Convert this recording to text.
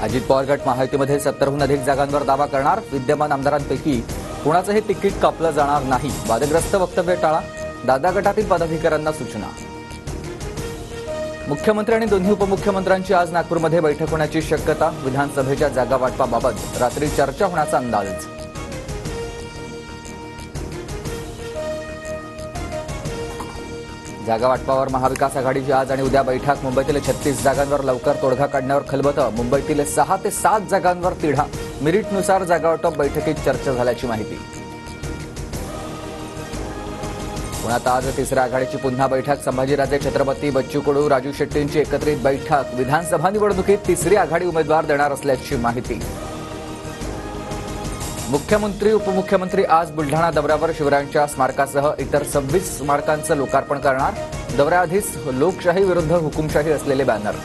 अजित पवार गट महायुतीमध्ये 70हून अधिक जागांवर दावा करणार. विद्यमान आमदारांपैकी कोणाचंही तिकीट कापलं जाणार नाही. वादग्रस्त वक्तव्य टाळा. दादा गटातील पदाधिकाऱ्यांना सूचना. मुख्यमंत्री आणि दोन्ही उपमुख्यमंत्र्यांची आज नागपूरमध्ये बैठक होण्याची शक्यता. विधानसभेच्या जागा वाटपाबाबत रात्री चर्चा होण्याचा अंदाज. जागा वाटपावर महाविकास आघाडीची आज आणि उद्या बैठक. मुंबईतील 36 जागांवर लवकर तोडगा काढण्यावर खलबतं. मुंबईतील 6 ते 7 जागांवर तिढा. मेरिटनुसार जागा वाटप बैठकीत चर्चा झाल्याची माहिती. पुण्यात आज तिसऱ्या आघाडीची पुन्हा बैठक. संभाजीराजे छत्रपती, बच्चू कडू, राजू शेट्टींची एकत्रित बैठक. विधानसभा निवडणुकीत तिसरी आघाडी उमेदवार देणार असल्याची माहिती. मुख्यमंत्री उपमुख्यमंत्री आज बुलढाणा दौऱ्यावर. शिवरायांच्या स्मारकासह इतर 26 स्मारकांचं लोकार्पण करणार. दौऱ्याआधीच लोकशाही विरुद्ध हुकुमशाही असलेले बॅनर.